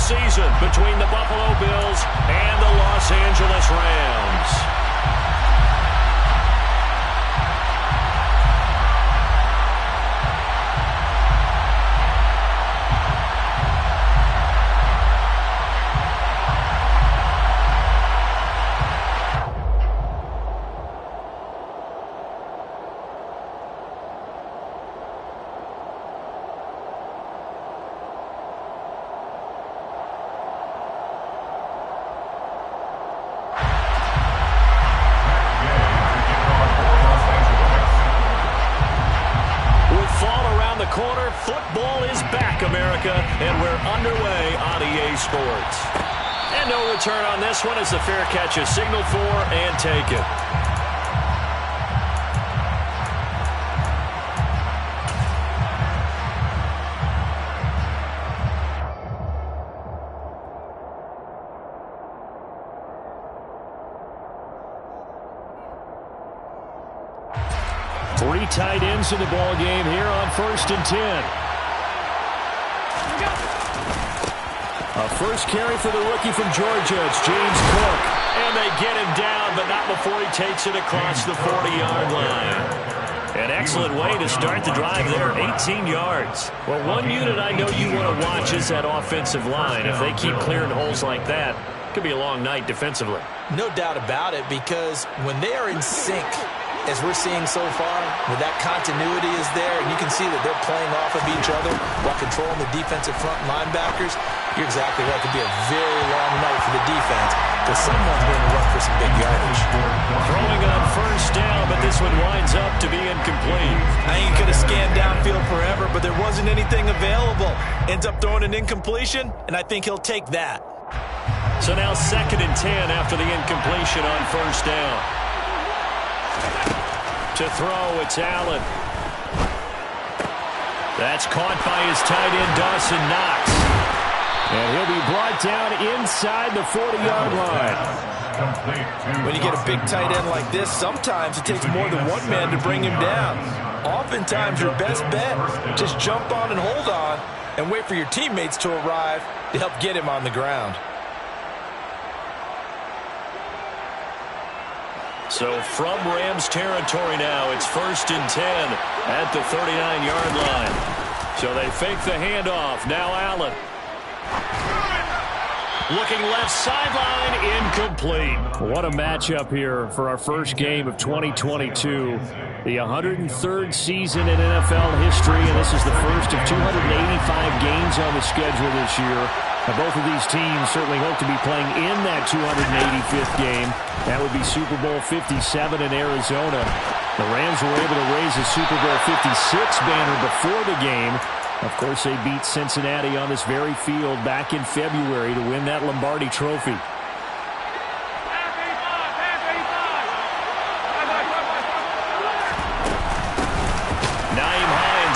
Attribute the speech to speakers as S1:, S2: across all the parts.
S1: season between the Buffalo Bills and the Los Angeles Rams.
S2: Corner, football is back, America, and we're underway on EA Sports. And no return on this one as the fair catch is signaled for and taken.
S1: Three tight ends in the ball game here on 1st and 10. A first carry for the rookie from Georgia. It's James Cook.
S2: And they get him down, but not before he takes it across the 40-yard line. An excellent way to start the drive there, 18 yards. Well, one unit I know you want to watch is that offensive line. If they keep clearing holes like that, it could be a long night defensively.
S3: No doubt about it, because when they are in sync, as we're seeing so far, where that continuity is there, and you can see that they're playing off of each other while controlling the defensive front linebackers, you're exactly right. It could be a very long night for the defense because someone's going to run for some big yardage.
S2: Throwing on 1st down, but this one winds up to be incomplete.
S3: I ain't going to scan downfield forever, but there wasn't anything available. Ends up throwing an incompletion, and I think he'll take that.
S2: So now 2nd and 10 after the incompletion on 1st down. To throw, it's Allen. That's caught by his tight end, Dawson Knox.
S1: And he'll be brought down inside the 40-yard line.
S3: When you get a big tight end like this, sometimes it takes more than one man to bring him down. Oftentimes, your best bet, just jump on and hold on and wait for your teammates to arrive to help get him on the ground.
S2: So from Rams territory now, it's 1st and 10 at the 39-yard line. So they fake the handoff. Now Allen. Looking left sideline, incomplete.
S1: What a matchup here for our first game of 2022. The 103rd season in NFL history, and this is the first of 285 games on the schedule this year. Now, both of these teams certainly hope to be playing in that 285th game. That would be Super Bowl 57 in Arizona. The Rams were able to raise a Super Bowl 56 banner before the game. Of course, they beat Cincinnati on this very field back in February to win that Lombardi Trophy.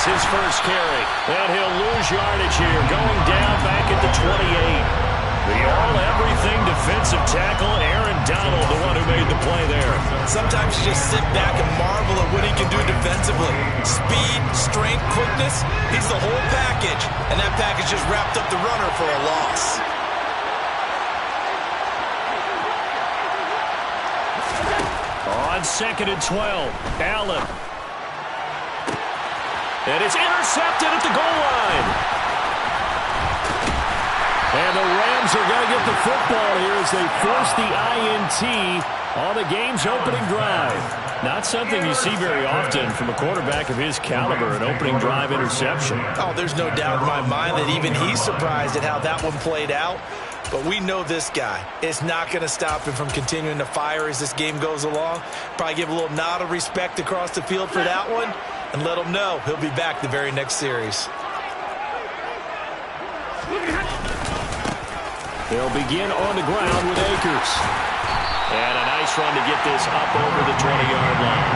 S2: His first carry, and he'll lose yardage here, going down back at the 28. The all-everything defensive tackle, Aaron Donald, the one who made the play there.
S3: Sometimes you just sit back and marvel at what he can do defensively. Speed, strength, quickness, he's the whole package, and that package just wrapped up the runner for a loss.
S2: On 2nd and 12, Allen. And it's intercepted at the goal line. And the Rams are going to get the football here as they force the INT on the game's opening drive. Not something you see very often from a quarterback of his caliber, an opening drive interception.
S3: Oh, there's no doubt in my mind that even he's surprised at how that one played out. But we know this guy. It's not going to stop him from continuing to fire as this game goes along. Probably give a little nod of respect across the field for that one. And let him know he'll be back the very next series.
S1: They'll begin on the ground with Akers.
S2: And a nice run to get this up over the 20-yard line.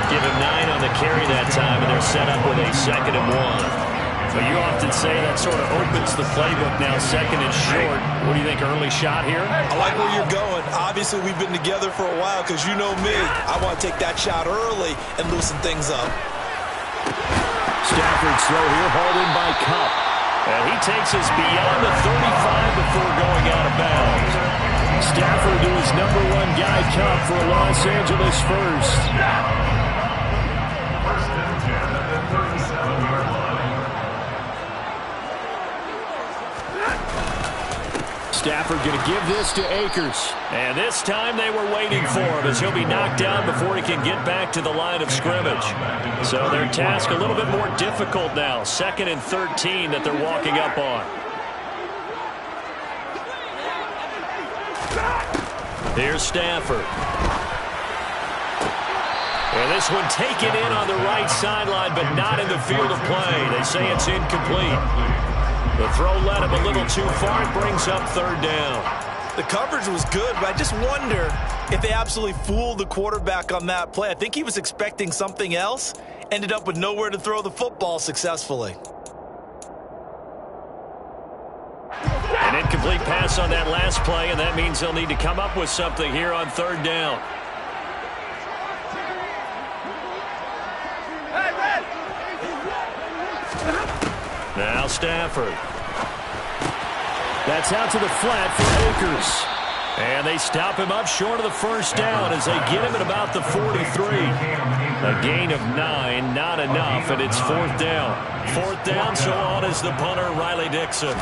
S2: Give him 9 on the carry that time, and they're set up with a 2nd and 1. But you often say that sort of opens the playbook now, 2nd and short. What do you think, early shot here?
S3: I like where you're going. Obviously, we've been together for a while because you know me. I want to take that shot early and loosen things up.
S1: Stafford's throw here, hauled in by Cup.
S2: And he takes us beyond the 35 before going out of bounds.
S1: Stafford to his #1 guy Cup for a Los Angeles first. Stafford going to give this to Akers.
S2: And this time they were waiting for him as he'll be knocked down before he can get back to the line of scrimmage. So their task a little bit more difficult now. 2nd and 13 that they're walking up on. Here's Stafford. And this one taken in on the right sideline, but not in the field of play. They say it's incomplete. The throw led him a little too far. It brings up 3rd down.
S3: The coverage was good, but I just wonder if they absolutely fooled the quarterback on that play. I think he was expecting something else. Ended up with nowhere to throw the football successfully.
S2: An incomplete pass on that last play, and that means they'll need to come up with something here on 3rd down. Now Stafford.
S1: That's out to the flat for Akers.
S2: And they stop him up short of the 1st down as they get him at about the 43. A gain of 9, not enough, and it's 4th down. 4th down, so on is the punter, Riley Dixon.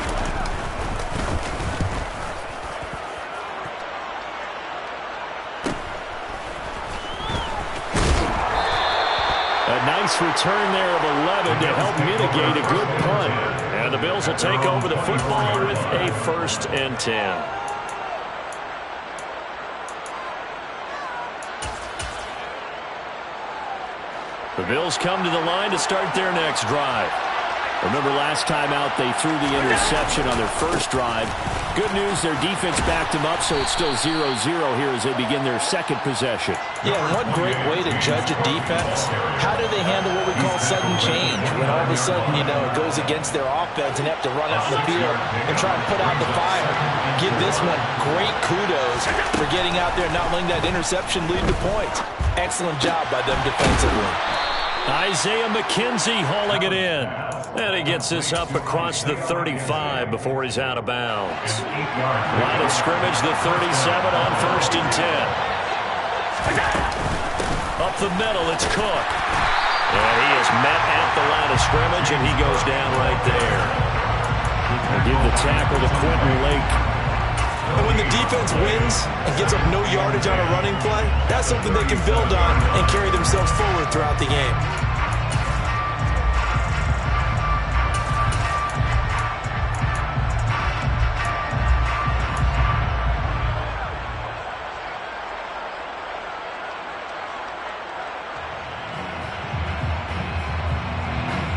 S1: A nice return there of 11 to help mitigate a good punt.
S2: And the Bills will take over the football with a 1st and 10. The Bills come to the line to start their next drive.
S1: Remember last time out they threw the interception on their first drive. Good news, their defense backed them up, so it's still 0-0 here as they begin their 2nd possession.
S3: Yeah, one great way to judge a defense. How do they handle what we call sudden change? When all of a sudden, you know, it goes against their offense and have to run out in the field and try and put out the fire. Give this one great kudos for getting out there and not letting that interception lead to points. Excellent job by them defensively.
S2: Isaiah McKenzie hauling it in. And he gets this up across the 35 before he's out of bounds. Line of scrimmage, the 37 on 1st and 10. Up the middle, it's Cook. And he is met at the line of scrimmage, and he goes down right there.
S1: They give the tackle to Quentin Lake.
S3: And when the defense wins and gets up no yardage on a running play, that's something they can build on and carry themselves forward throughout the game.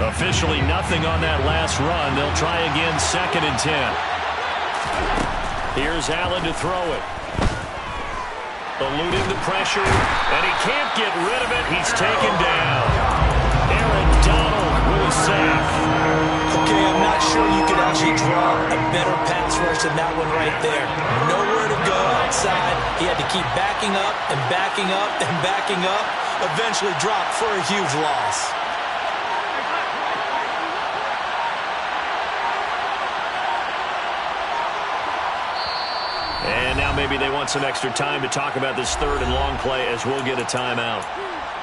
S2: Officially nothing on that last run. They'll try again, 2nd and 10. Here's Allen to throw it. Eluding the pressure, and he can't get rid of it. He's taken down. Aaron Donald with a sack.
S3: Okay, I'm not sure you could actually draw a better pass rush than that one right there. Nowhere to go outside. He had to keep backing up and backing up and backing up. Eventually dropped for a huge loss.
S2: And now maybe they want some extra time to talk about this 3rd and long play as we'll get a timeout.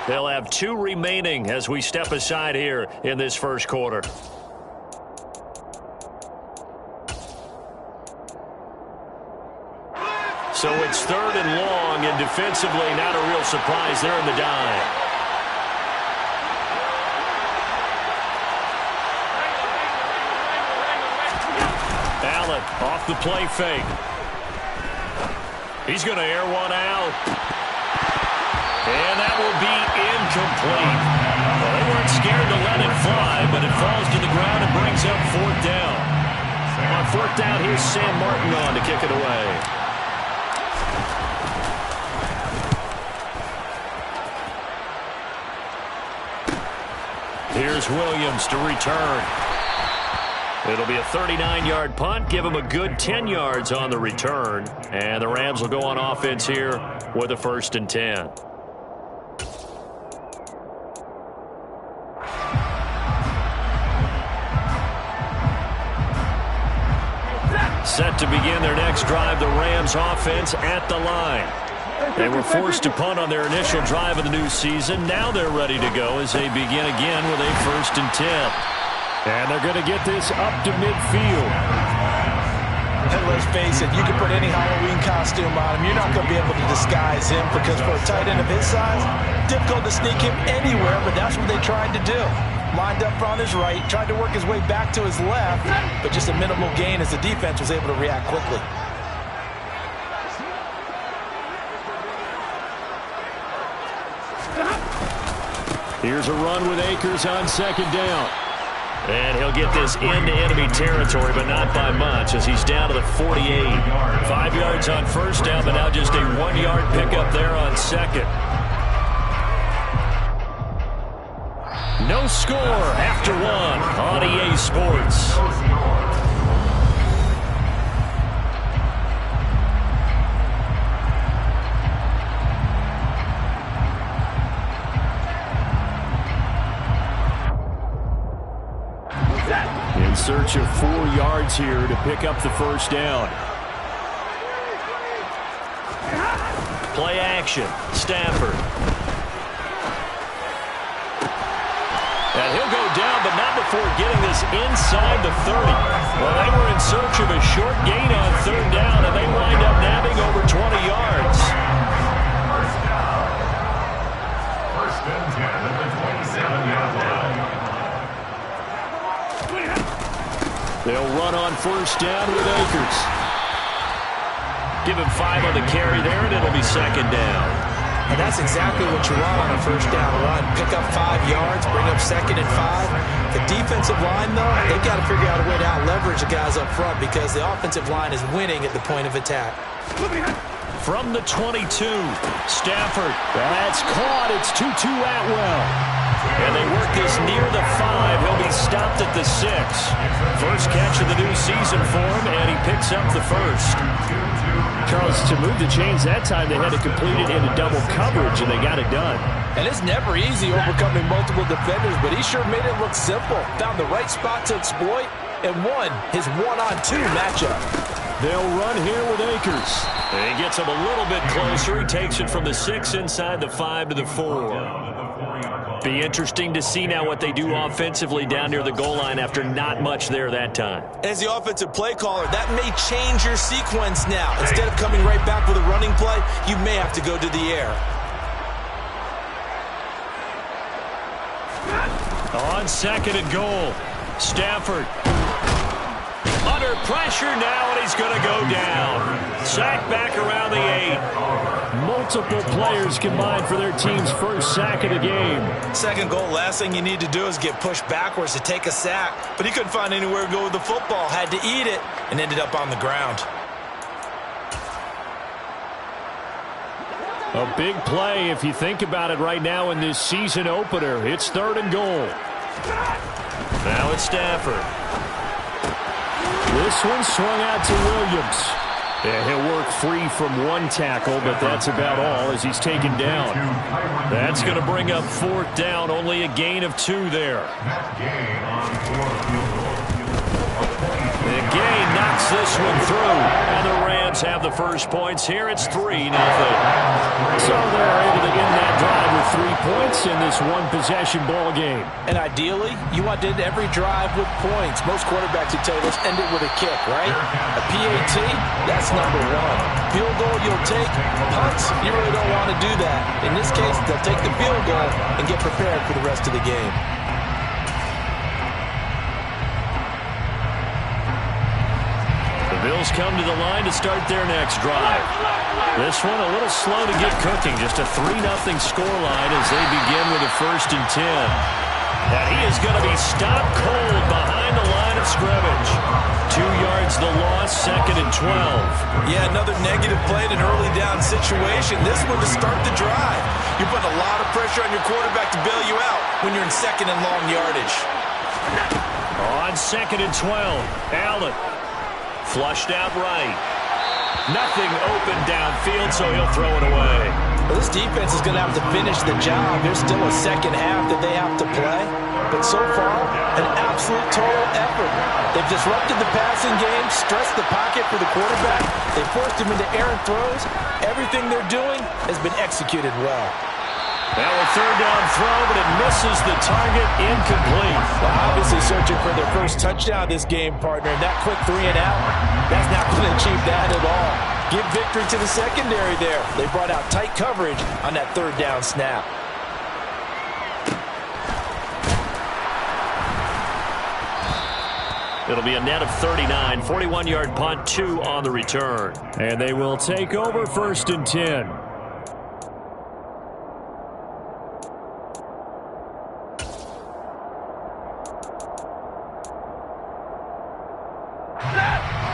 S2: They'll have 2 remaining as we step aside here in this 1st quarter. So it's 3rd and long, and defensively not a real surprise there in the dime. Allen off the play fake. He's going to air one out. And that will be incomplete. Well, they weren't scared to let it fly, but it falls to the ground and brings up 4th down. On 4th down, here's Sam Martin on to kick it away. Here's Williams to return. It'll be a 39-yard punt, give him a good 10 yards on the return. And the Rams will go on offense here with a 1st and 10. Set to begin their next drive, the Rams offense at the line. They were forced to punt on their initial drive of the new season. Now they're ready to go as they begin again with a 1st and 10.
S1: And they're going to get this up to midfield.
S3: And let's face it, you can put any Halloween costume on him. You're not going to be able to disguise him because for a tight end of his size, difficult to sneak him anywhere, but that's what they tried to do. Lined up on his right, tried to work his way back to his left, but just a minimal gain as the defense was able to react quickly.
S1: Here's a run with Akers on 2nd down.
S2: And he'll get this into enemy territory, but not by much as he's down to the 48. 5 yards on 1st down, but now just a 1-yard pickup there on 2nd. No score after 1 on EA Sports.
S1: In search of 4 yards here to pick up the 1st down.
S2: Play action. Stafford. And he'll go down, but not before getting this inside the 30. Well, they were in search of a short gain on 3rd down, and they wind up nabbing over 20 yards.
S4: First and 10 at the 27-yard line.
S1: They'll run on 1st down with Akers.
S2: Give him 5 on the carry there, and it'll be 2nd down.
S3: And that's exactly what you want on a 1st down run. Pick up 5 yards, bring up 2nd and 5. The defensive line, though, they've got to figure out a way to out-leverage the guys up front because the offensive line is winning at the point of attack.
S2: From the 22, Stafford.
S1: That's caught. It's Tutu Atwell.
S2: And they work this near the 5. He'll be stopped at the 6. First catch of the new season for him, and he picks up the 1st.
S1: Charles, to move the chains that time, they had to complete it into double coverage, and they got it done.
S3: And it's never easy overcoming multiple defenders, but he sure made it look simple. Found the right spot to exploit and won his 1-on-2 matchup.
S1: They'll run here with Akers.
S2: He gets him a little bit closer. He takes it from the 6 inside the 5 to the 4. Be interesting to see now what they do offensively down near the goal line after not much there that time.
S3: As the offensive play caller, that may change your sequence now. Instead of coming right back with a running play, you may have to go to the air.
S2: On 2nd and goal, Stafford. Under pressure now, and he's going to go down. Sack back around the 8.
S1: Multiple players combined for their team's 1st sack of the game.
S3: 2nd goal, last thing you need to do is get pushed backwards to take a sack. But he couldn't find anywhere to go with the football. Had to eat it and ended up on the ground.
S1: A big play if you think about it right now in this season opener. It's 3rd and goal.
S2: Now it's Stafford.
S1: This one swung out to Williams. Yeah, he'll work free from 1 tackle, but that's about all as he's taken down.
S2: That's going to bring up 4th down, only a gain of 2 there. The gain knocks this one through, and the Rams have the 1st points here. It's 3-0.
S1: So they're able to end that drive with 3 points in this 1-possession ball game.
S3: And ideally, you want to end every drive with points. Most quarterbacks would tell you, let's end it with a kick, right? A PAT, that's number 1. Field goal you'll take. Punts, you really don't want to do that. In this case, they'll take the field goal and get prepared for the rest of the game.
S2: The Bills come to the line to start their next drive. This one a little slow to get cooking. Just a 3-0 scoreline as they begin with a 1st and 10. And he is going to be stopped cold behind the line of scrimmage. 2 yards the loss, 2nd and 12.
S3: Yeah, another negative play in an early down situation. This one to start the drive. You're putting a lot of pressure on your quarterback to bail you out when you're in 2nd and long yardage.
S2: On 2nd and 12, Allen. Flushed out right. Nothing open downfield, so he'll throw it away.
S3: Well, this defense is going to have to finish the job. There's still a second half that they have to play. But so far, an absolute total effort. They've disrupted the passing game, stressed the pocket for the quarterback. They forced him into errant throws. Everything they're doing has been executed well.
S2: Now a third down throw, but it misses the target, incomplete.
S3: Well, obviously searching for their first touchdown this game, partner. And that quick 3 and out, that's not going to achieve that at all. Give victory to the secondary there. They brought out tight coverage on that third down snap.
S2: It'll be a net of 39, 41-yard punt, 2 on the return.
S1: And they will take over 1st and 10.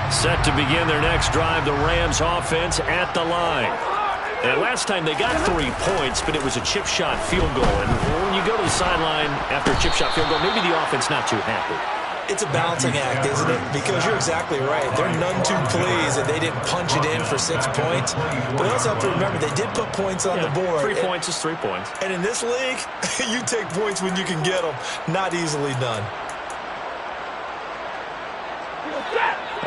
S2: Set to begin their next drive, the Rams offense at the line. And last time they got 3 points, but it was a chip shot field goal. And when you go to the sideline after a chip shot field goal, maybe the offense not too happy.
S3: It's a balancing act, isn't it? Because you're exactly right. They're none too pleased that they didn't punch it in for 6 points. But they also have to remember they did put points on the board.
S2: 3 points is 3 points.
S3: And in this league, you take points when you can get them. Not easily done.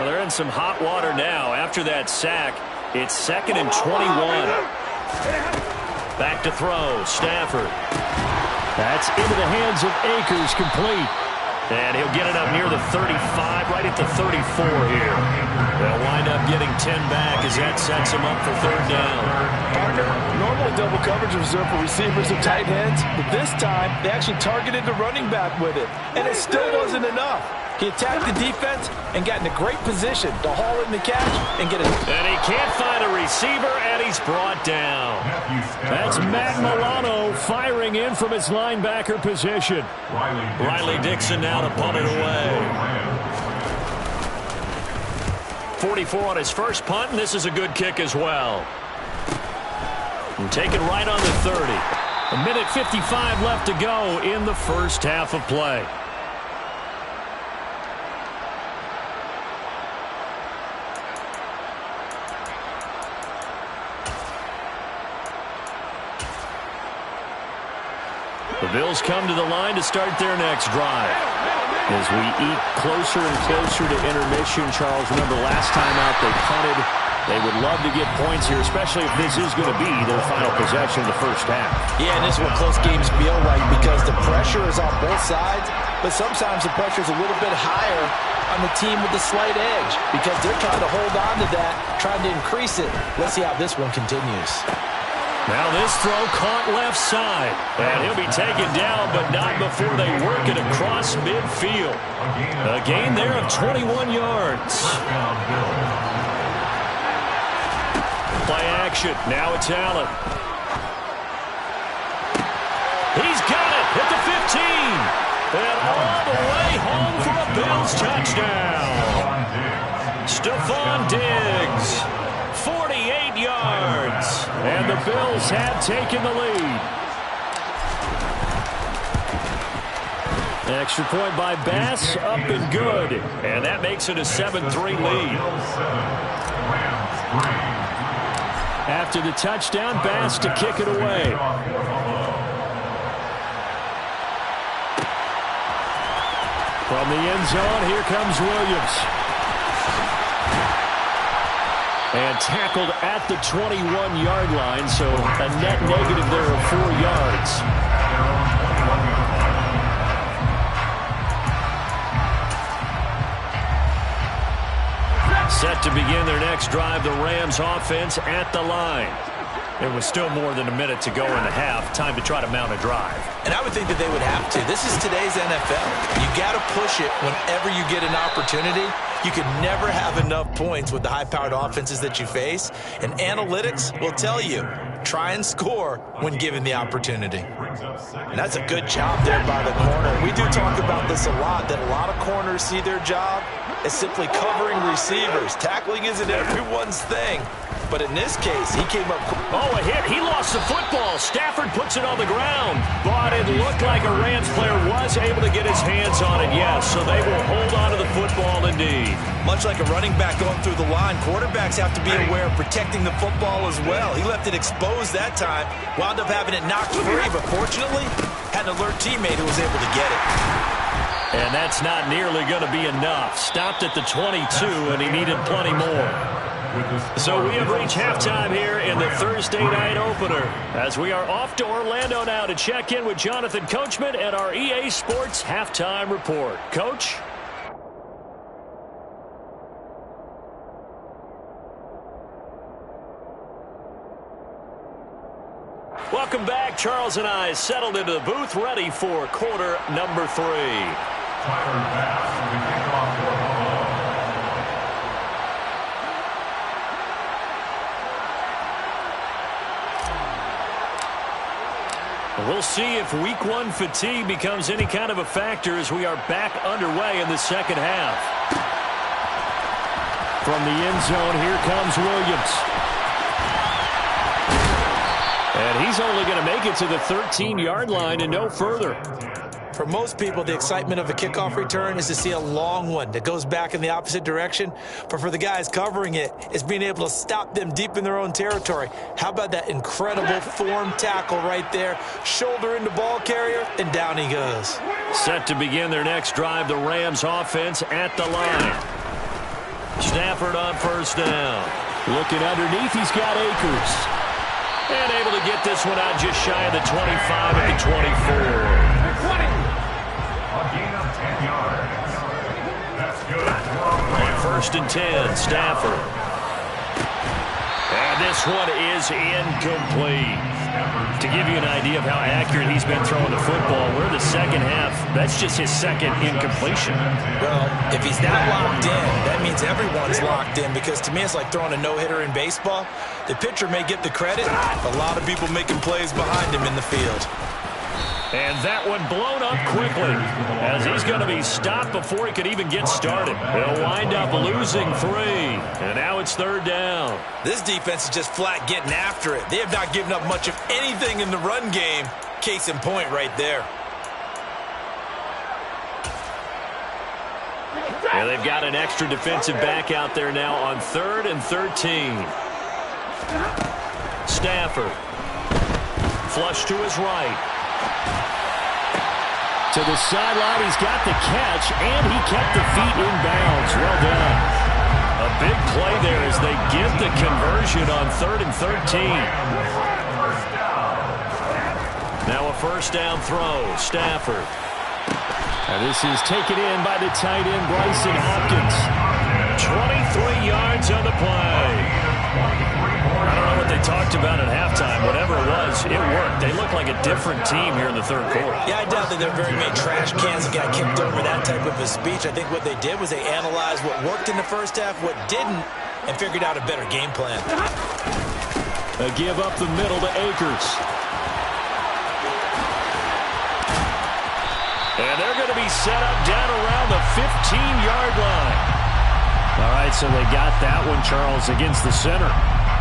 S2: Well, they're in some hot water now. After that sack, it's 2nd and 21. Back to throw, Stafford.
S1: That's into the hands of Akers, complete.
S2: And he'll get it up near the 35, right at the 34 here. They'll wind up getting 10 back as that sets him up for 3rd down.
S3: Partner, normally double coverage is reserved for receivers and tight ends, but this time they actually targeted the running back with it, and it still wasn't enough. He attacked the defense and got in a great position to haul in the catch and get it.
S2: And he can't find a receiver, and he's brought down.
S1: That's Matt Milano firing in from his linebacker position.
S2: Riley Dixon now to punt it away. 44 on his first punt, and this is a good kick as well. And taken right on the 30. A minute 55 left to go in the first half of play. The Bills come to the line to start their next drive. As we eat closer and closer to intermission, Charles, remember last time out they punted. They would love to get points here, especially if this is going to be their final possession of the first half.
S3: Yeah, and this is what close games feel like because the pressure is on both sides, but sometimes the pressure is a little bit higher on the team with the slight edge because they're trying to hold on to that, trying to increase it. Let's see how this one continues.
S2: Now this throw caught left side. And he'll be taken down, but not before they work it across midfield. A gain there of 21 yards. Play action. Now it's Allen. He's got it at the 15. And all the way home for a Bills touchdown. Stephon Diggs. 48 yards.
S1: And the Bills have taken the lead. Extra point by Bass, up and good.
S2: And that makes it a 7-3 lead.
S1: After the touchdown, Bass to kick it away. From the end zone, here comes Williams. And tackled at the 21-yard line, so a net negative there of 4 yards.
S2: Set to begin their next drive, the Rams offense at the line. There was still more than a minute to go in the half. Time to try to mount a drive.
S3: And I would think that they would have to. This is today's NFL. You got to push it whenever you get an opportunity. You can never have enough points with the high-powered offenses that you face. And analytics will tell you, try and score when given the opportunity. And that's a good job there by the corner. We do talk about this a lot, that a lot of corners see their job as simply covering receivers. Tackling isn't everyone's thing. But in this case, he came up.
S2: Oh, a hit. He lost the football. Stafford puts it on the ground. Brought it looked like a Rams player was able to get his hands on it, yes. So they will hold on to the football indeed.
S3: Much like a running back going through the line, quarterbacks have to be aware of protecting the football as well. He left it exposed that time, wound up having it knocked free, but fortunately had an alert teammate who was able to get it.
S2: And that's not nearly going to be enough. Stopped at the 22, and he needed plenty more. So we have reached halftime here in the Thursday night opener, as we are off to Orlando now to check in with Jonathan Coachman at our EA Sports Halftime Report. Coach? Welcome back. Charles and I settled into the booth, ready for quarter number 3. We'll see if week 1 fatigue becomes any kind of a factor as we are back underway in the second half.
S1: From the end zone, here comes Williams. And he's only going to make it to the 13-yard line and no further.
S3: For most people, the excitement of a kickoff return is to see a long one that goes back in the opposite direction. But for the guys covering it, it's being able to stop them deep in their own territory. How about that incredible form tackle right there? Shoulder into ball carrier, and down he goes.
S2: Set to begin their next drive, the Rams offense at the line. Stafford on first down.
S1: Looking underneath, he's got Akers.
S2: And able to get this one out just shy of the 25 at the 24. On first and 10, Stafford. And this one is incomplete. To give you an idea of how accurate he's been throwing the football, we're in the second half. That's just his second incompletion.
S3: Well, if he's that locked in, that means everyone's locked in, because to me it's like throwing a no-hitter in baseball. The pitcher may get the credit, a lot of people making plays behind him in the field.
S2: And that one blown up quickly as he's going to be stopped before he could even get started. He'll wind up losing 3. And now it's third down.
S3: This defense is just flat getting after it. They have not given up much of anything in the run game. Case in point right there.
S2: And they've got an extra defensive back out there now on 3rd and 13. Stafford. Flush to his right.
S1: To the sideline, he's got the catch, and he kept the feet in bounds. Well done.
S2: A big play there as they get the conversion on 3rd and 13. Now a first down throw, Stafford.
S1: And this is taken in by the tight end, Bryson Hopkins.
S2: 23 yards on the play. I don't know what they talked about at halftime. Whatever it was, it worked. They look like a different team here in the third quarter.
S3: Yeah, I doubt that there are very many trash cans that got kicked over that type of a speech. I think what they did was they analyzed what worked in the first half, what didn't, and figured out a better game plan.
S1: A give up the middle to Akers.
S2: And they're going to be set up down around the 15-yard line.
S1: All right, so they got that one, Charles, against the center.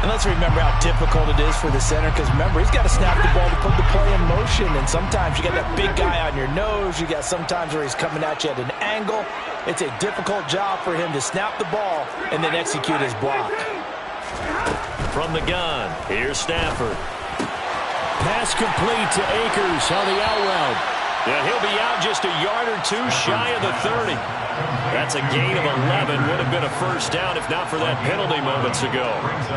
S3: And let's remember how difficult it is for the center, because remember, he's got to snap the ball to put the play in motion, and sometimes you got that big guy on your nose. You got sometimes where he's coming at you at an angle. It's a difficult job for him to snap the ball and then execute his block.
S2: From the gun, here's Stafford.
S1: Pass complete to Akers on the out route.
S2: Yeah, he'll be out just a yard or two shy of the 30. That's a gain of 11. Would have been a first down if not for that penalty moments ago.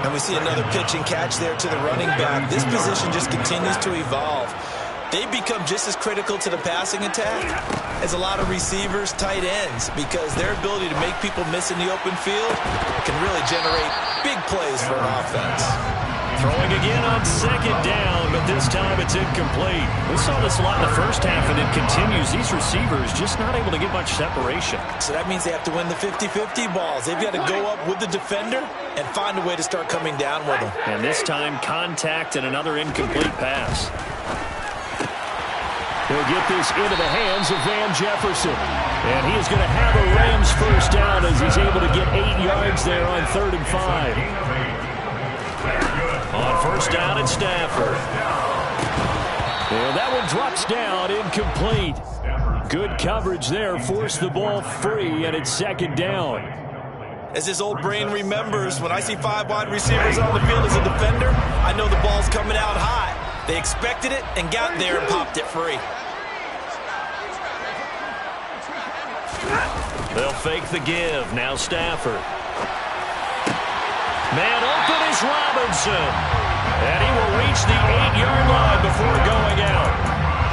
S3: And we see another pitch and catch there to the running back. This position just continues to evolve. They become just as critical to the passing attack as a lot of receivers, tight ends, because their ability to make people miss in the open field can really generate big plays for an offense.
S2: Throwing again on second down, but this time it's incomplete. We saw this a lot in the first half, and it continues. These receivers just not able to get much separation.
S3: So that means they have to win the 50-50 balls. They've got to go up with the defender and find a way to start coming down with them.
S2: And this time, contact and another incomplete pass.
S1: He'll get this into the hands of Van Jefferson. And he is going to have a Rams first down as he's able to get 8 yards there on 3rd and 5.
S2: On first down at Stafford.
S1: And that one drops down, incomplete. Good coverage there, forced the ball free, and it's second down.
S3: As his old brain remembers, when I see 5 wide receivers on the field as a defender, I know the ball's coming out high. They expected it and got there and popped it free.
S2: They'll fake the give. Now Stafford. Man open is Robinson. And he will reach the 8-yard line before going out.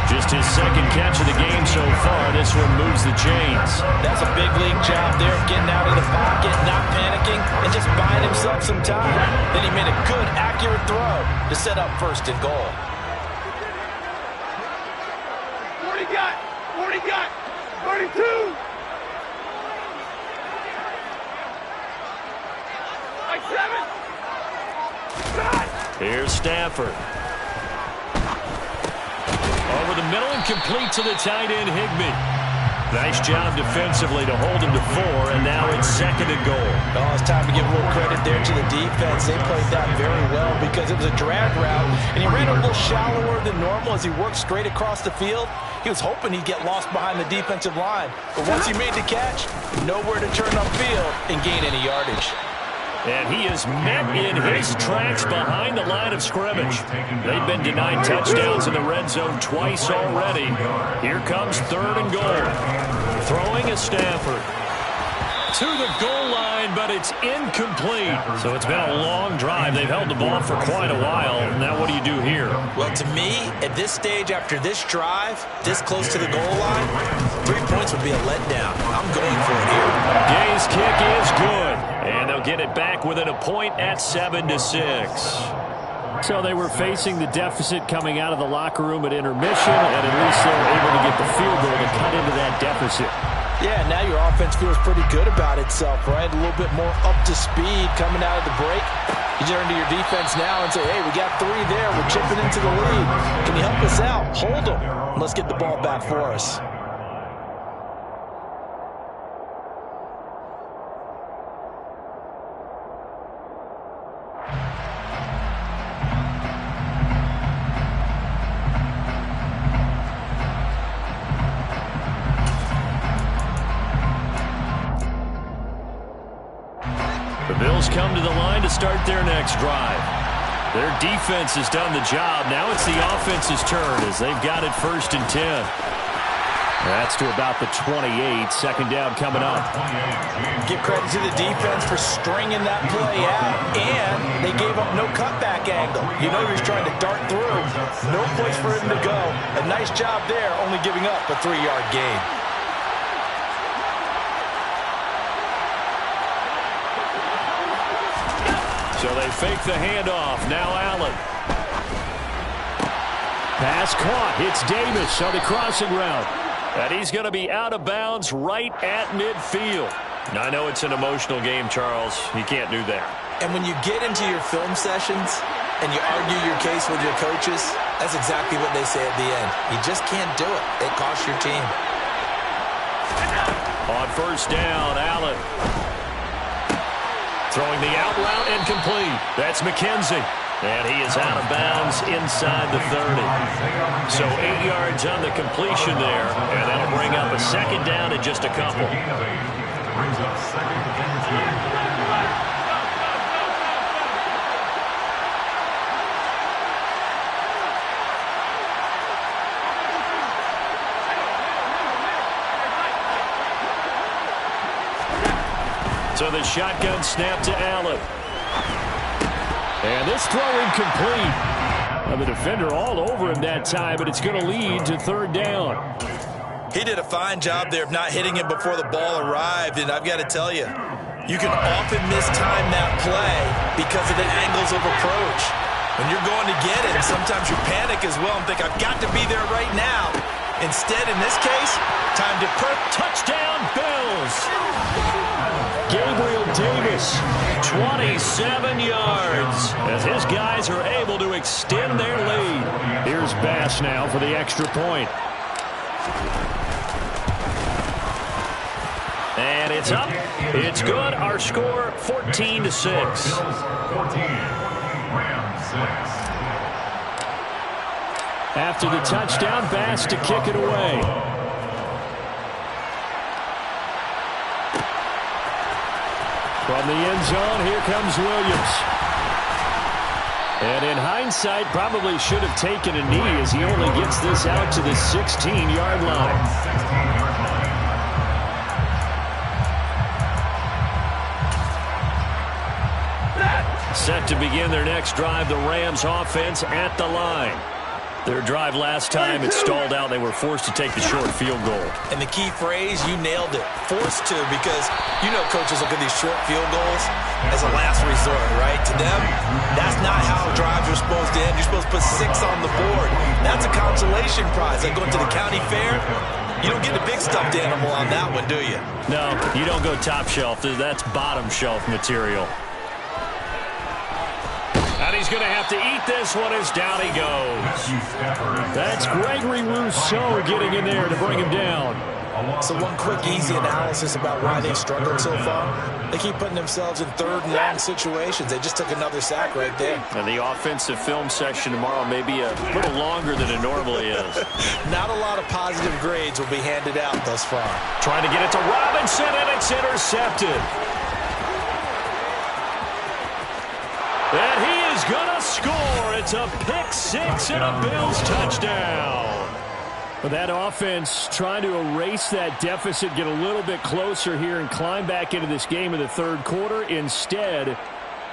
S2: Just his second catch of the game so far. This one moves the chains.
S3: That's a big league job there, getting out of the pocket, not panicking, and just buying himself some time. Then he made a good, accurate throw to set up first and goal.
S5: What do you got? 32. Like 7.
S2: Here's Stafford. Over the middle and complete to the tight end, Higbee. Nice job defensively to hold him to 4, and now it's second and goal.
S3: Oh, it's time to give a little credit there to the defense. They played that very well because it was a drag route, and he ran a little shallower than normal as he worked straight across the field. He was hoping he'd get lost behind the defensive line, but once he made the catch, nowhere to turn upfield and gain any yardage.
S2: And he is met in his tracks behind the line of scrimmage. They've been denied touchdowns in the red zone twice already. Here comes third and goal. Throwing is Stafford. To the goal line, but it's incomplete. So it's been a long drive. They've held the ball for quite a while. Now what do you do here?
S3: Well, to me, at this stage after this drive, this close to the goal line, 3 points would be a letdown. I'm going for it here.
S2: Gay's kick is good. And they'll get it back within a point at 7-6.
S1: So they were facing the deficit coming out of the locker room at intermission, and at least they were able to get the field goal to cut into that deficit.
S3: Yeah, now your offense feels pretty good about itself, right? A little bit more up to speed coming out of the break. You turn to your defense now and say, hey, we got 3 there. We're chipping into the lead. Can you help us out? Hold them. Let's get the ball back for us.
S2: The Bills come to the line to start their next drive. Their defense has done the job. Now it's the offense's turn as they've got it 1st and 10.
S1: That's to about the 28. Second down coming up.
S3: Give credit to the defense for stringing that play out, and they gave up no cutback angle. You know he was trying to dart through. No place for him to go. A nice job there, only giving up a 3-yard gain.
S2: So they fake the handoff. Now Allen.
S1: Pass caught. Hits Davis on the crossing route.
S2: And he's going to be out of bounds right at midfield. Now, I know it's an emotional game, Charles. You can't do that.
S3: And when you get into your film sessions and you argue your case with your coaches, that's exactly what they say at the end. You just can't do it. It costs your team.
S2: On 1st down, Allen. Throwing the out route incomplete. That's McKenzie. And he is out of bounds inside the 30. So 8 yards on the completion there. And that'll bring up a second down in just a couple.
S4: Brings up second and 10.
S2: So the shotgun snap to Allen.
S1: And this throw incomplete. Well, the defender all over him that time, but it's going to lead to 3rd down.
S3: He did a fine job there of not hitting him before the ball arrived, and I've got to tell you, you can often mistime that play because of the angles of approach. When you're going to get it, sometimes you panic as well and think, I've got to be there right now. Instead, in this case, time to
S2: touchdown Bills.
S1: Gabriel Davis,
S2: 27 yards as his guys are able to extend their lead.
S1: Here's Bass now for the extra point.
S2: And it's up. It's good. Our score 14-6.
S4: 14, Rams 6.
S1: After the touchdown, Bass to kick it away. From the end zone, here comes Williams. And in hindsight, probably should have taken a knee as he only gets this out to the 16-yard line. Set to begin their next drive, the Rams offense at the line. Their drive last time, it stalled out. They were forced to take the short field goal.
S3: And the key phrase, you nailed it. Forced to, because you know coaches look at these short field goals as a last resort, right? To them, that's not how drives are supposed to end. You're supposed to put 6 on the board. That's a consolation prize. Like going to the county fair, you don't get a big stuffed animal on that one, do you?
S2: No, you don't go top shelf. That's bottom shelf material. And he's going to have to eat this one as down he goes.
S1: That's Gregory Rousseau getting in there to bring him down.
S3: So one quick, easy analysis about why they struggled so far. They keep putting themselves in third and long situations. They just took another sack right there.
S2: And the offensive film session tomorrow may be a little longer than it normally is.
S3: Not a lot of positive grades will be handed out thus far.
S2: Trying to get it to Robinson, and it's intercepted. And he is going to score. It's a pick 6 and a Bills touchdown.
S1: But that offense trying to erase that deficit, get a little bit closer here and climb back into this game in the third quarter. Instead,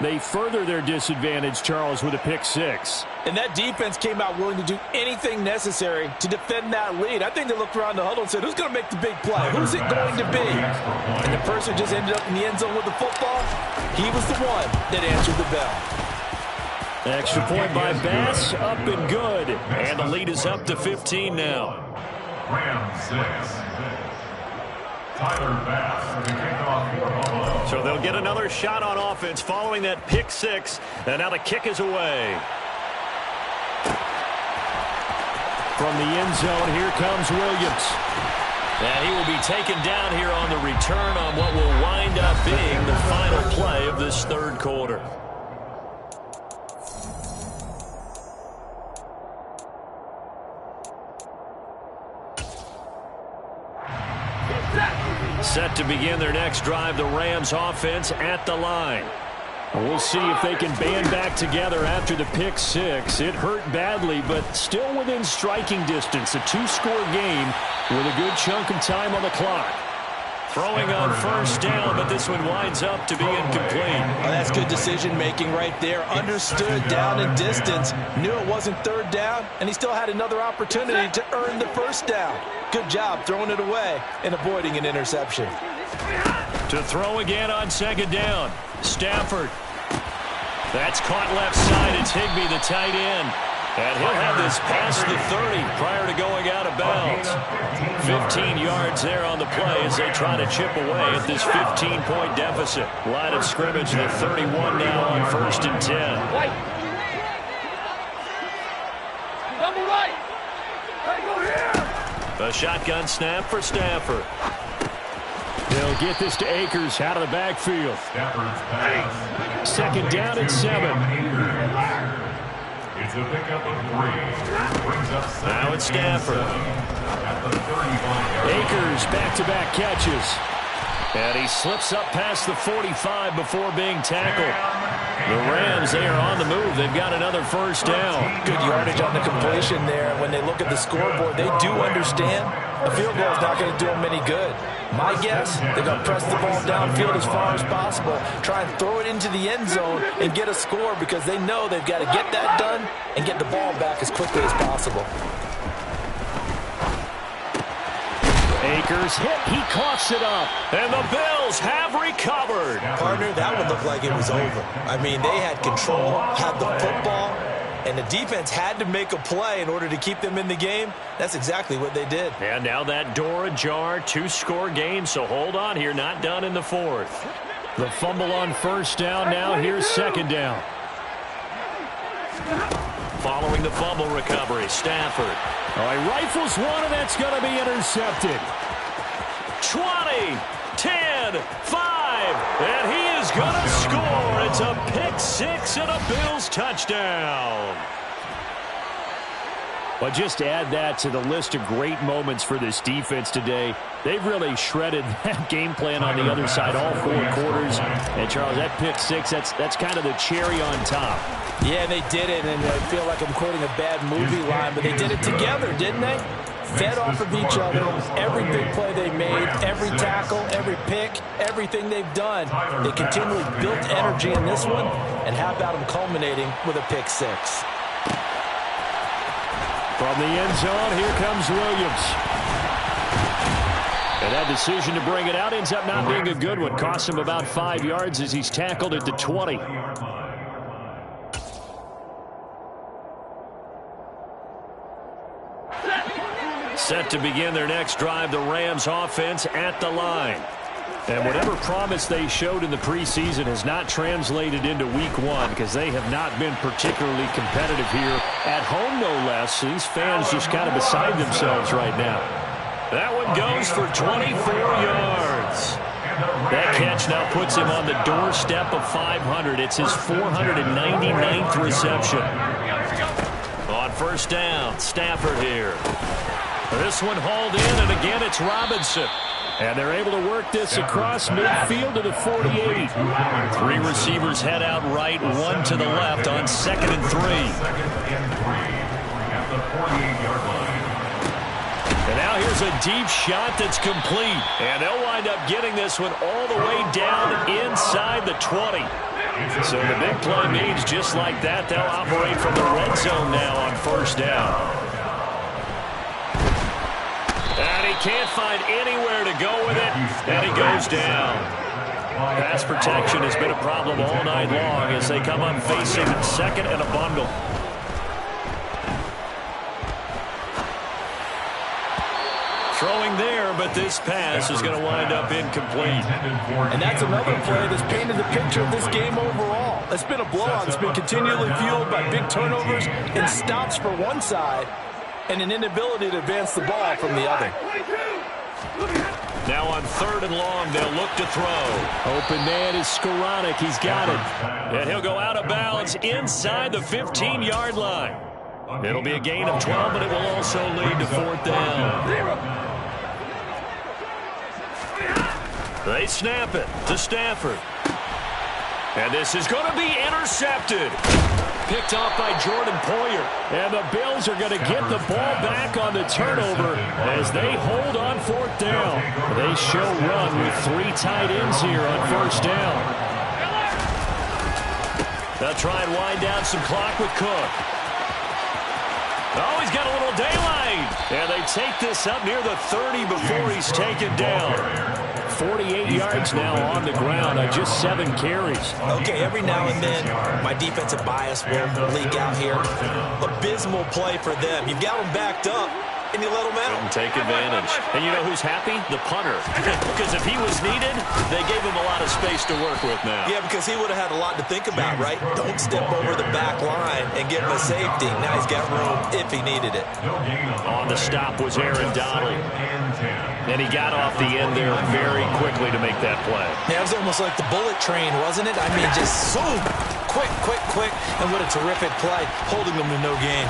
S1: they further their disadvantage, Charles, with a pick 6.
S3: And that defense came out willing to do anything necessary to defend that lead. I think they looked around the huddle and said, who's going to make the big play? Who's it going to be? And the person just ended up in the end zone with the football. He was the one that answered the bell.
S1: Extra point by Bass, up and good.
S2: And the lead is up to 15 now.
S4: Rams 6. Tyler Bass to kick off for Buffalo.
S2: So they'll get another shot on offense following that pick 6. And now the kick is away.
S1: From the end zone, here comes Williams.
S2: And he will be taken down here on the return on what will wind up being the final play of this third quarter. Set to begin their next drive, the Rams offense at the line.
S1: We'll see if they can band back together after the pick 6. It hurt badly, but still within striking distance. A 2-score game with a good chunk of time on the clock.
S2: Throwing on first down, but this one winds up to be incomplete.
S3: Oh, that's good decision-making right there. Understood down and distance. Knew it wasn't third down, and he still had another opportunity to earn the first down. Good job throwing it away and avoiding an interception.
S2: To throw again on second down. Stafford. That's caught left side. It's Higbee, the tight end. And he'll have this past the 30 prior to going out of bounds. 15 yards there on the play as they try to chip away at this 15-point deficit. Line of scrimmage, the 31 now on 1st and 10.
S5: Right. Double right. Hey, go here.
S2: A shotgun snap for Stafford.
S1: They'll get this to Akers out of the backfield. Second down and 7.
S4: It's a pickup of 3. Brings up 7.
S2: Now it's Stafford.
S4: At the 35.
S1: Akers back-to-back catches.
S2: And he slips up past the 45 before being tackled. The Rams, they are on the move. They've got another first down.
S3: Good yardage on the completion there. When they look at the scoreboard, they do understand a field goal is not going to do them any good. My guess, they're going to press the ball downfield as far as possible, try and throw it into the end zone and get a score because they know they've got to get that done and get the ball back as quickly as possible.
S1: Akers hit. He coughs it up.
S2: And the Bills have recovered.
S3: Partner, that one looked like it was over. I mean, they had control, had the football, and the defense had to make a play in order to keep them in the game. That's exactly what they did.
S2: And now that door ajar, 2-score game, so hold on here, not done in the 4th.
S1: The fumble on first down. Now here's second down.
S2: Following the fumble recovery, Stafford.
S1: All right, rifles one, and that's going to be intercepted.
S2: 20, 10, 5, and he is going to score. It's a pick 6 and a Bills touchdown.
S1: Well, just add that to the list of great moments for this defense today. They've really shredded that game plan on the other side all 4 quarters. And, Charles, that pick 6, that's kind of the cherry on top.
S3: Yeah, they did it, and I feel like I'm quoting a bad movie line, but they did it together, didn't they? Fed off of each other, every big play they made, every tackle, every pick, everything they've done. They continually built energy in this one, and how about them culminating with a pick 6?
S1: From the end zone, here comes Williams. And that decision to bring it out ends up not being a good one. Costs him about 5 yards as he's tackled at the 20. Set to begin their next drive, the Rams offense at the line. And whatever promise they showed in the preseason has not translated into week 1 because they have not been particularly competitive here at home, no less. These fans just kind of beside themselves right now. That one goes for 24 yards. That catch now puts him on the doorstep of 500. It's his 499th reception. On first down, Stafford here. This one hauled in, and again it's Robinson. And they're able to work this across midfield to the 48. 3 receivers head out right, 1 to the left on 2nd and 3. And now here's a deep shot that's complete. And they'll wind up getting this one all the way down inside the 20. So the big play means just like that, they'll operate from the red zone now on first down. And he can't find anywhere to go with it, and he goes down. Pass protection has been a problem all night long as they come up facing 2nd and a bundle. Throwing there, but this pass is going to wind up incomplete.
S3: And that's another play that's painted the picture of this game overall. It's been a blowout. It's been continually fueled by big turnovers and stops for one side and an inability to advance the ball from the other.
S2: Now on 3rd and long, they'll look to throw.
S1: Open man is Skoranek. He's got it.
S2: And he'll go out of bounds inside the 15-yard line. It'll be a gain of 12, but it will also lead to 4th down. They snap it to Stafford. And this is going to be intercepted. Picked off by Jordan Poyer.
S1: And the Bills are going to get the ball back on the turnover as they hold on 4th down. They show run with 3 tight ends here on first down.
S2: They'll try and wind down some clock with Cook. Oh, he's got a little daylight. And they take this up near the 30 before he's taken down.
S1: 48 yards now on the ground on just 7 carries.
S3: Okay, every now and then, my defensive bias will leak out here. Abysmal play for them. You've got them backed up, and you let them out.
S2: Couldn't take advantage. And you know who's happy? The punter. Because if he was needed, they gave him a lot of space to work with now.
S3: Yeah, because he would have had a lot to think about, right? Don't step over the back line and give him a safety. Now he's got room if he needed it.
S2: On the stop was Aaron Donald. And he got off the end there very quickly to make that play.
S3: Yeah, it was almost like the bullet train, wasn't it? I mean, just zoom, quick, and what a terrific play, holding them to no gain.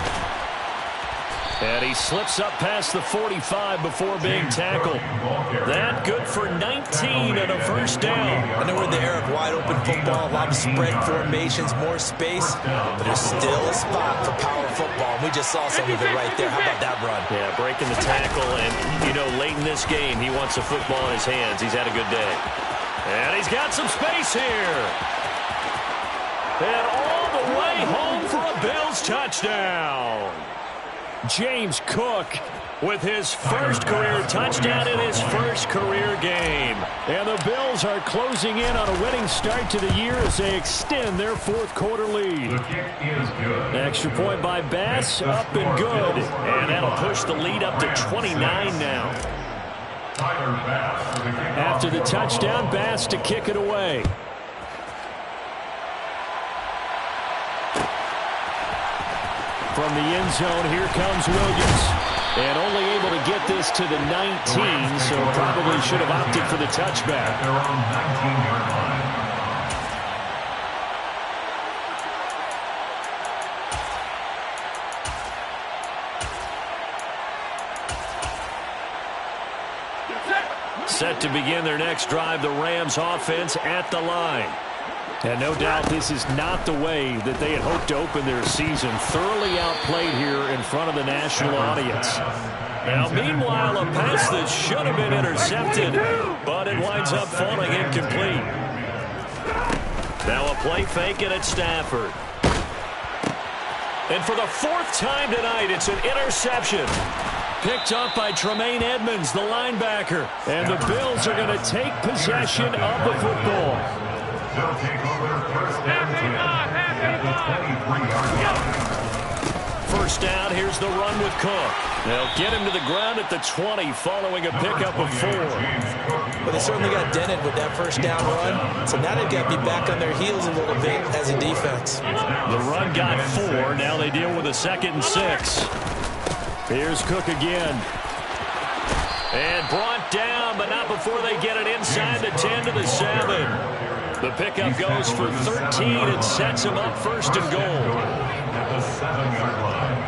S1: And he slips up past the 45 before being tackled. That good for 19 and a first down.
S3: I know we're in the era of wide-open football, a lot of spread formations, more space, but there's still a spot for power football. We just saw some of it right there. How about that run?
S2: Yeah, breaking the tackle, and, you know, late in this game, he wants the football in his hands. He's had a good day.
S1: And he's got some space here. And all the way home for a Bills touchdown. James Cook with his first career touchdown in his first career game. And the Bills are closing in on a winning start to the year as they extend their 4th quarter lead.
S4: The kick is good.
S1: Extra point by Bass, up and good.
S2: And that'll push the lead up to 29 now.
S1: After the touchdown, Bass to kick it away. From the end zone, here comes Williams. And only able to get this to the 19, so probably should have opted for the touchback.
S4: They're on 19-yard line.
S2: Set to begin their next drive, the Rams offense at the line.
S1: And no doubt this is not the way that they had hoped to open their season. Thoroughly outplayed here in front of the national audience.
S2: Now, meanwhile, a pass that should have been intercepted, but it winds up falling incomplete. Now a play fake at Stafford. And for the fourth time tonight, it's an interception. Picked up by Tremaine Edmonds, the linebacker.
S1: And the Bills are going to take possession of the football.
S4: They'll take over first and 10 at the 23-yard line.
S2: First down, here's the run with Cook. They'll get him to the ground at the 20 following a pickup of 4.
S3: But they certainly got dented with that first down run, so now they've got to be back on their heels a little bit as a defense.
S2: The run got 4. Now they deal with a 2nd and 6.
S1: Here's Cook again.
S2: And brought down, but not before they get it inside the 10 to the 7. The pickup goes for 13 and sets him up first and goal.
S4: At the 7-yard line.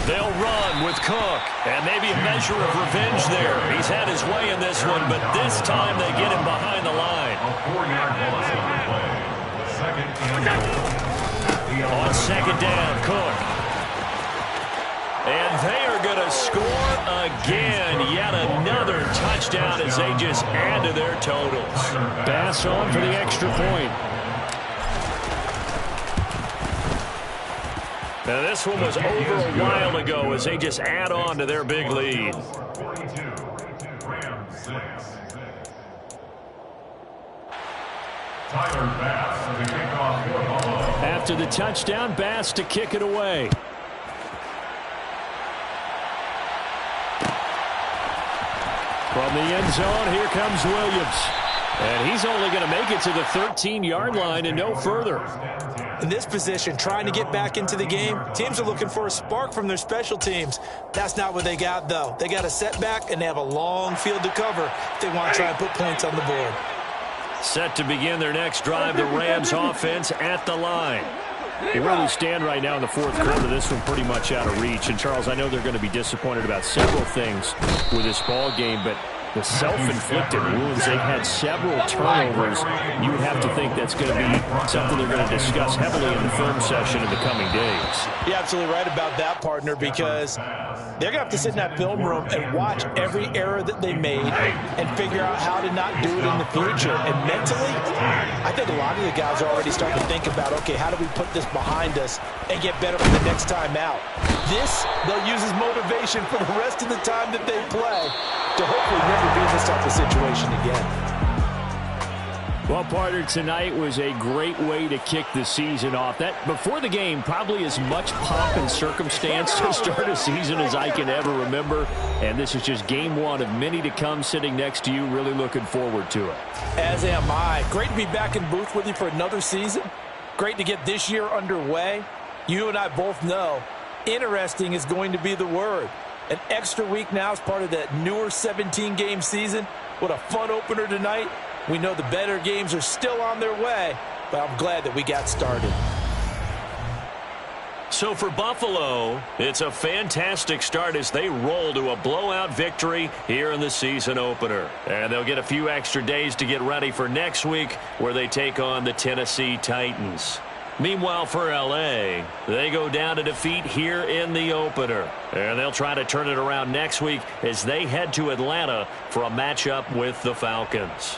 S2: They'll run with Cook, and maybe a measure of revenge there. He's had his way in this one, but this time they get him behind the line.
S4: A 4-yard loss on the play. Second and goal.
S2: On second down, Cook. And they are going to score again. Yet another touchdown as they just add to their totals.
S1: Bass on for the extra point.
S2: Now this one was over a while ago as they just add on to their big lead.
S4: 42, Rams 6. Tyler Bass to kick off for Buffalo.
S1: After the touchdown, Bass to kick it away. From the end zone, here comes Williams. And he's only going to make it to the 13-yard line and no further.
S3: In this position, trying to get back into the game, teams are looking for a spark from their special teams. That's not what they got, though. They got a setback, and they have a long field to cover if they want to try and put points on the board.
S2: Set to begin their next drive, the Rams offense at the line.
S1: Where we stand right now in the fourth quarter, this one pretty much out of reach. And, Charles, I know they're going to be disappointed about several things with this ball game, but the self-inflicted wounds, they've had several turnovers. You would have to think that's going to be something they're going to discuss heavily in the film session in the coming days.
S3: You're absolutely right about that, partner, because they're going to have to sit in that film room and watch every error that they made and figure out how to not do it in the future. And mentally, I think a lot of the guys are already starting to think about, okay, how do we put this behind us and get better for the next time out? This, they'll use as motivation for the rest of the time that they play to hopefully never be in this type of situation again.
S1: Well, partner, tonight was a great way to kick the season off. That before the game, probably as much pomp and circumstance to start a season as I can ever remember. And this is just game one of many to come sitting next to you. Really looking forward to it.
S3: As am I. Great to be back in booth with you for another season. Great to get this year underway. You and I both know interesting is going to be the word. An extra week now as part of that newer 17-game season. What a fun opener tonight. We know the better games are still on their way, but I'm glad that we got started.
S2: So for Buffalo, it's a fantastic start as they roll to a blowout victory here in the season opener. And they'll get a few extra days to get ready for next week where they take on the Tennessee Titans. Meanwhile, for L.A., they go down to defeat here in the opener. And they'll try to turn it around next week as they head to Atlanta for a matchup with the Falcons.